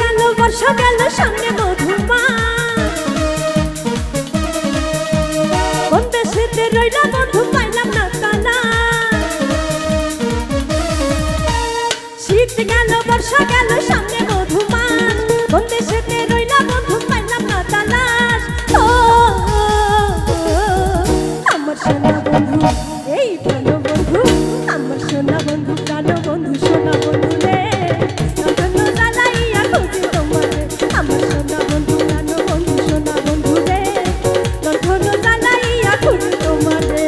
গেল বর্ষা গেল সামনে মধুমাস, কোন দেশেতে রইলা বন্ধু পাইলাম না তালাশ। শীত গেল বর্ষা গেল সামনে মধুমাস, কোন দেশেতে রইলা বন্ধু পাইলাম না তালাশ। ও আমার সোনা বন্ধু এই ভালো বন্ধু, আমার সোনা বন্ধু প্রাণ বন্ধু সোনা বন্ধু রে, নধন্য জ্বালাইয়া খুঁজি তোমারে। আমার সোনা বন্ধু প্রাণ বন্ধু সোনা বন্ধু রে, নধন্য জ্বালাইয়া খুঁজি তোমারে।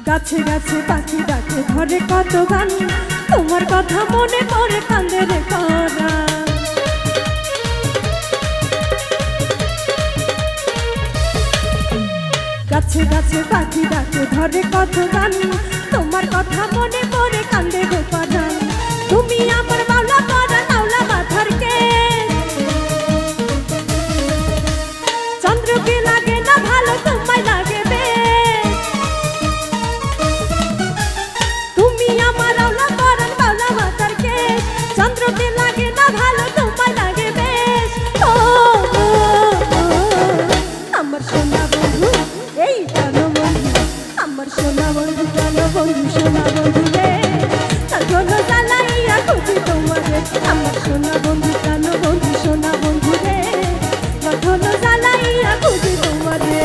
গাছে গাছে পাখি ডাকে ধরে কত গান, তোমার কথা মনে পড়ে কান্দে রে পরাণ। গাছে গাছে পাখি ডাকে ধরে কত গান, তোমার কথা মনে পড়ে কান্দে রে পরাণ। তুমি আমার বাউলা পরা নাওলা মাথার কেশ, চন্দ্রকে লাগে না ভালো তোমায় লাগে বেশ। তুমি আমার আওলা পরান বাউলা মাথার কেশ, চন্দ্রকে লাগে না ভালো তোমায় লাগে বেশ। ও আমার সোনা বন্ধু এই প্রাণ বন্ধু, আমার সোনা বন্ধু প্রাণ বন্ধু সোনা বন্ধু রে, নধন্য জ্বালাইয়া খুঁজি তোমারে। আমার সোনা বন্ধু প্রাণ বন্ধু সোনা বন্ধু রে, নধন্য জ্বালাইয়া খুঁজি তোমারে।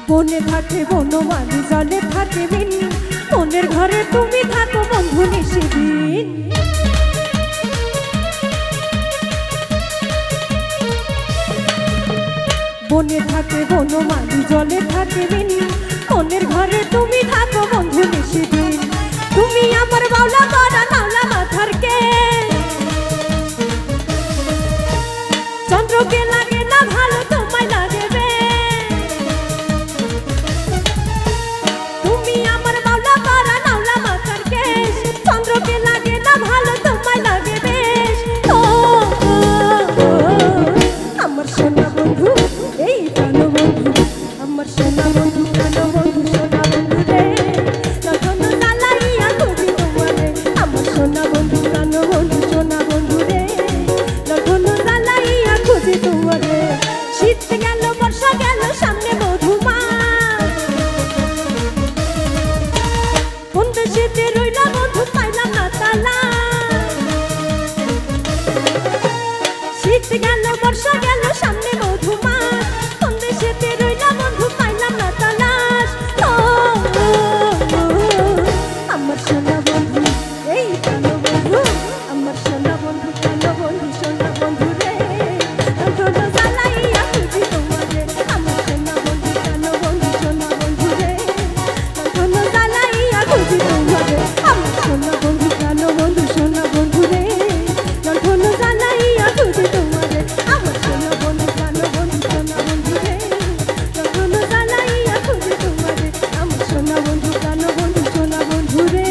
বনে থাকে বনমালী জলে থাকে মিন, মনের ঘরে তুমি থাকো বন্ধু নিশিদিন। বনে থাকে বনমালী জলে থাকে মিন, মনের ঘরে তুমি থাকো বন্ধু নিশিদিন। তুমি আমার বাউলা পরা নাওলা মাথার কেশ, চন্দ্রকে লাগে না ভালো তোমায় লাগে বেশ। তুমি আমার বাউলা পরা নাওলা মাথার কেশ, চন্দ্রকে লাগে না ভালো তোমায় লাগে বেশ। ও আমার সোনা বন্ধু এই প্রাণ বন্ধু, আমার সোনা বন্ধু প্রাণ বন্ধু সোনা বন্ধু রে, নধন্য জ্বালাইয়া খুঁজি তোমারে। আমার সোনা বন্ধু প্রাণ বন্ধু সোনা বন্ধু রে, নধন্য জ্বালাইয়া খুঁজি তোমারে। শীত গেল বর্ষা গেল সামনে মধুমাস, কোন দেশেতে রইলা বন্ধু পাইলাম না তালাশ। শীত গেল বর্ষা গেল সামনে মধুমাস, কোন দেশেতে রইলা বন্ধু পাইলাম না তালাশ। ও আমার সোনা বন্ধু এই প্রাণ বন্ধু, আমার সোনা বন্ধু প্রাণ বন্ধু সোনা বন্ধু রে, নধন্য জ্বালাইয়া খুঁজি তোমারে। আমার সোনা বন্ধু প্রাণ বন্ধু সোনা বন্ধু রে, নধন্য জ্বালাইয়া খুঁজি তোমারে। আমার সোনা বন্ধু প্রাণ বন্ধু সোনা বন্ধু রে, নধন্য জ্বালাইয়া খুঁজি তোমারে। আমার সোনা বন্ধু প্রাণ বন্ধু সোনা বন্ধু রে, নধন্য জ্বালাইয়া খুঁজি তোমারে। আমার সোনা বন্ধু প্রাণ বন্ধু সোনা বন্ধু রে,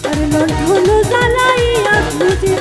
আরে নধন্য জ্বালাইয়া খুঁজি।